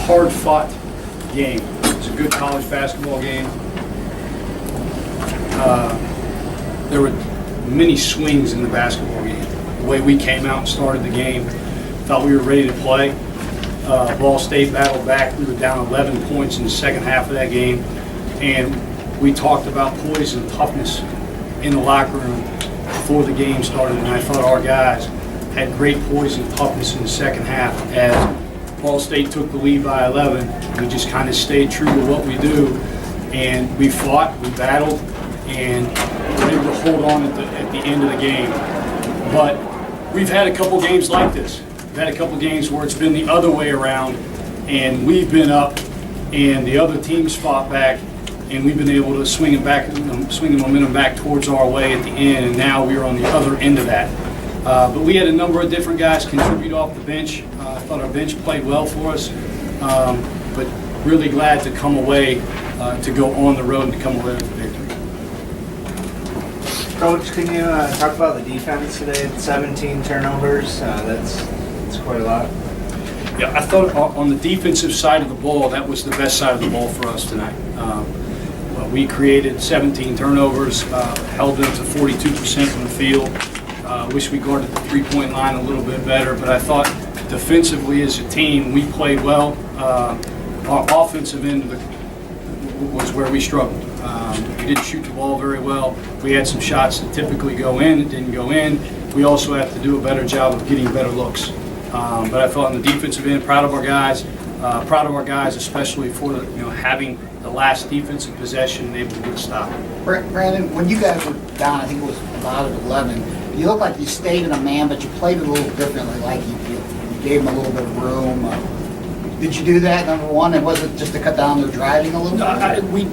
hard-fought game. It's a good college basketball game. There were many swings in the basketball game. The way we came out and started the game, thought we were ready to play. Ball State battled back. We were down 11 points in the second half of that game. And we talked about poise and toughness in the locker room before the game started. And I thought our guys had great poise and toughness in the second half as Ball State took the lead by 11. We just kind of stayed true to what we do. And we fought, we battled, and were able to hold on at the end of the game. But we've had a couple games like this. We've had a couple games where it's been the other way around, and we've been up, and the other team's fought back, and we've been able to swing the momentum back towards our way at the end, and now we're on the other end of that. But we had a number of different guys contribute off the bench. I thought our bench played well for us, but really glad to come away, to go on the road and to come away with a victory. Coach, can you talk about the defense today? 17 turnovers, that's quite a lot. Yeah, I thought on the defensive side of the ball, that was the best side of the ball for us tonight. We created 17 turnovers, held them to 42% from the field. Wish we guarded the three-point line a little bit better, but I thought defensively as a team, we played well. Our offensive end was where we struggled. We didn't shoot the ball very well. We had some shots that typically go in, that didn't go in. We also have to do a better job of getting better looks. But I thought on the defensive end, proud of our guys, especially for having the last defensive possession and able to get a stop. Brandon, when you guys were down, I think it was about 11, you looked like you stayed in a man, but you played it a little differently, like you gave them a little bit of room. Did you do that, number one, and was it just to cut down their driving a little bit?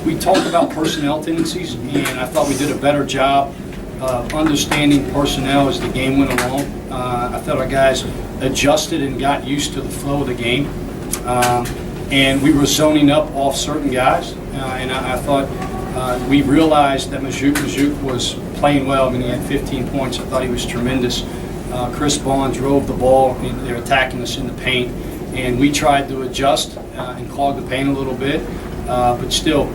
We talked about personnel tendencies, and I thought we did a better job of understanding personnel as the game went along. I thought our guys adjusted and got used to the flow of the game. And we were zoning up off certain guys. And I thought we realized that Majuk was playing well. I mean, he had 15 points. I thought he was tremendous. Chris Bond drove the ball. They're attacking us in the paint. And we tried to adjust and clog the paint a little bit. But still,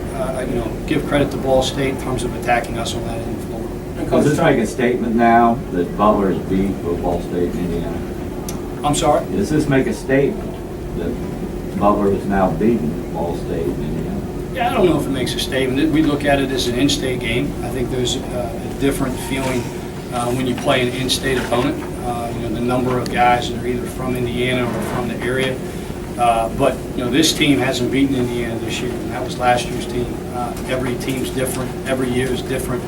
give credit to Ball State in terms of attacking us on that end of the floor. Does this make a statement now that Butler is beat with Ball State in Indiana? I'm sorry? Does this make a statement that Butler is now beating Ball State in Indiana? Yeah, I don't know if it makes a statement. We look at it as an in-state game. I think there's a different feeling when you play an in-state opponent. The number of guys that are either from Indiana or from the area. But this team hasn't beaten Indiana this year, and that was last year's team. Every team's different. Every year is different.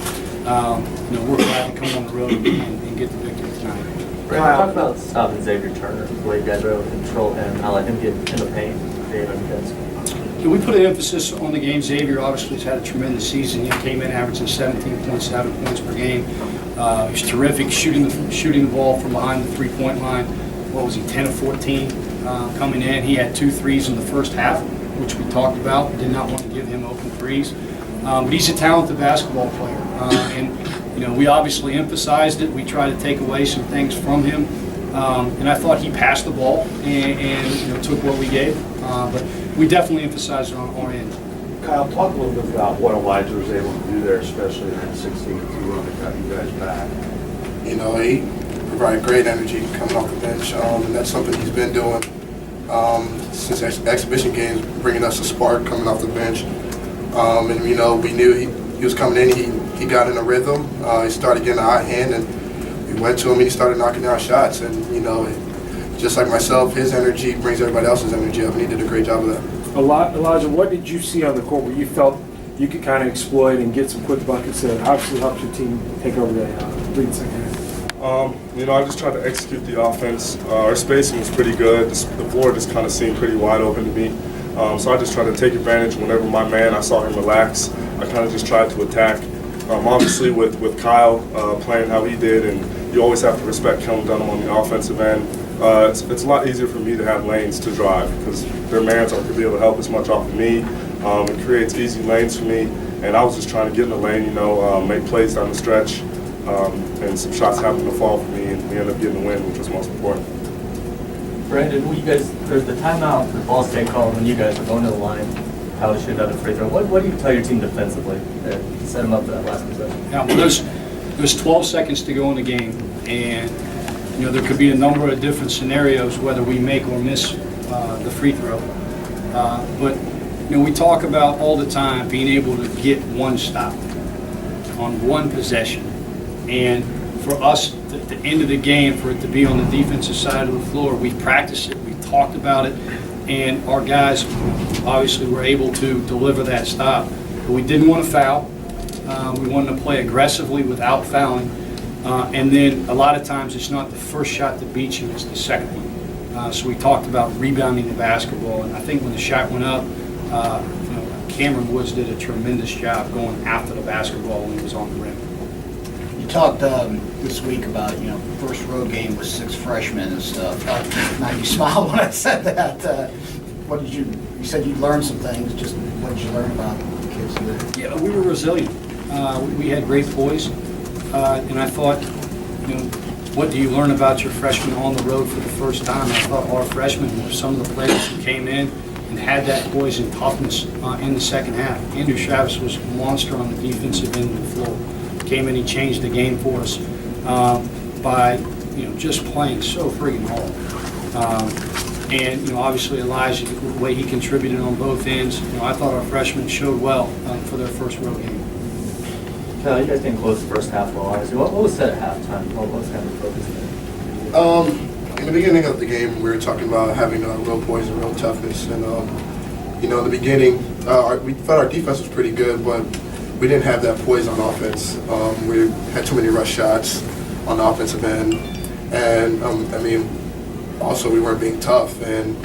We're glad to come on the road and get the victory tonight. Brandon, talk about stopping Xavier Turner, the way you guys were able to control him, how let him get in the paint. We put an emphasis on the game. Xavier obviously has had a tremendous season. He came in averaging 17.7 points per game. He's terrific shooting the ball from behind the three-point line. What was he, 10 of 14 coming in? He had 2 threes in the first half, which we talked about. Did not want to give him open threes. But he's a talented basketball player. And we obviously emphasized it. We tried to take away some things from him. And I thought he passed the ball and took what we gave. But we definitely emphasized it on our end. Khyle, talk a little bit about what Elijah was able to do there, especially in that 16-2 run that got you guys back. He provided great energy coming off the bench, and that's something he's been doing since exhibition games, bringing us a spark coming off the bench. And we knew he was coming in. He got in a rhythm. He started getting a hot hand, and we went to him and he started knocking down shots. And just like myself, his energy brings everybody else's energy up, and he did a great job of that. Elijah, what did you see on the court where you felt you could kind of exploit and get some quick buckets that obviously helps your team take over that lead in the second half? I just tried to execute the offense. Our spacing was pretty good. The floor just kind of seemed pretty wide open to me. So I just tried to take advantage whenever my man, I saw him relax. I kind of just tried to attack. Obviously with Khyle playing how he did, and you always have to respect Kellen Dunham on the offensive end. It's a lot easier for me to have lanes to drive because their mans aren't going to be able to help as much off of me. It creates easy lanes for me, and I was just trying to get in the lane, make plays down the stretch, and some shots happened to fall for me, and we ended up getting the win, which was most important. Brandon, when you guys, there's the timeout, the Ball State call when you guys were going to the line, how it should have done a free throw. What do you tell your team defensively to set them up for that last possession? Yeah, well, there's 12 seconds to go in the game, and there could be a number of different scenarios whether we make or miss the free throw. But we talk about all the time being able to get one stop on one possession, and for us at the end of the game, for it to be on the defensive side of the floor, we practiced it, we talked about it, and our guys obviously were able to deliver that stop. But we didn't want to foul. We wanted to play aggressively without fouling. And then a lot of times it's not the first shot that beats you, it's the second one. So we talked about rebounding the basketball, and I think when the shot went up, Cameron Woods did a tremendous job going after the basketball when he was on the rim. You talked this week about, first road game with 6 freshmen and stuff. Now you smiled when I said that. What did you said you learned some things. Just what did you learn about the kids today? Yeah, we were resilient. We had great poise. And I thought, what do you learn about your freshmen on the road for the first time? I thought our freshmen were some of the players who came in and had that poise and toughness in the second half. Andrew Travis was a monster on the defensive end of the floor. Came in, he changed the game for us by just playing so friggin' hard. And obviously Elijah, the way he contributed on both ends. I thought our freshmen showed well for their first road game. Khyle, you guys came close the first half well, obviously. What was said at halftime? What was kind of the focus there? In the beginning of the game, we were talking about having real poise and real toughness. And, in the beginning, we thought our defense was pretty good, but we didn't have that poise on offense. We had too many rush shots on the offensive end. And, also we weren't being tough. And,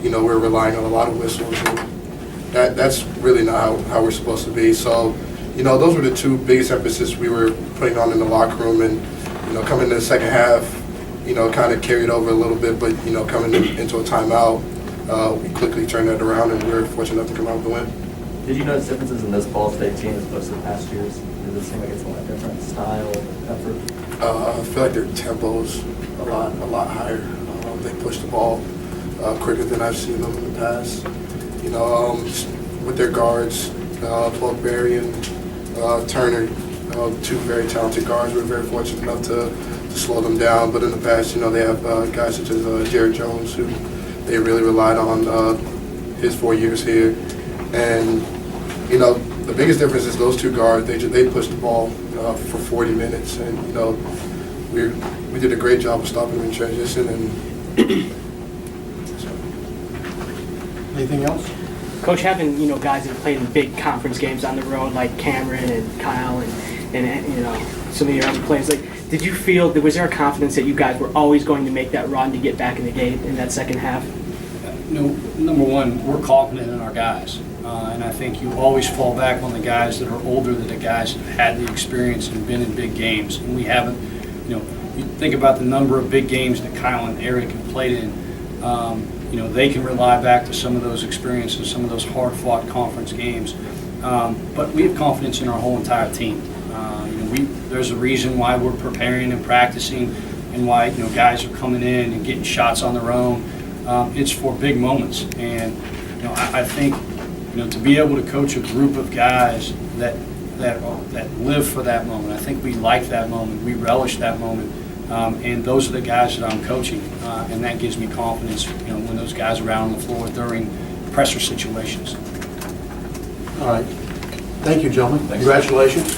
we were relying on a lot of whistles. And that's really not how we're supposed to be. So, those were the two biggest emphasis we were putting on in the locker room. And, coming into the second half, kind of carried over a little bit, but, coming into a timeout, we quickly turned that around, and we were fortunate enough to come out with the win. Did you notice differences in this Ball State team as opposed to the past years? Does it seem like it's a lot different style, effort? I feel like their tempo's a lot higher. They push the ball quicker than I've seen them in the past. With their guards, both Barry and Turner, two very talented guards. We're very fortunate enough to slow them down. But in the past, they have guys such as Jared Jones, who they really relied on his 4 years here. And, the biggest difference is those two guards, they pushed the ball for 40 minutes. And, we did a great job of stopping them in transition. And so. Anything else? Coach, having guys that have played in big conference games on the road like Cameron and Khyle and some of your other players, did you feel was there a confidence that you guys were always going to make that run to get back in the game in that second half? Number one, we're confident in our guys, and I think you always fall back on the guys that are older than the guys that have had the experience and been in big games, and we haven't. You think about the number of big games that Khyle and Eric have played in. They can rely back to some of those experiences, some of those hard-fought conference games. But we have confidence in our whole entire team. There's a reason why we're preparing and practicing, and why guys are coming in and getting shots on their own. It's for big moments, and I think to be able to coach a group of guys that live for that moment. I think we like that moment. We relish that moment. And those are the guys that I'm coaching, and that gives me confidence, when those guys are out on the floor during pressure situations. All right. Thank you, gentlemen. Congratulations.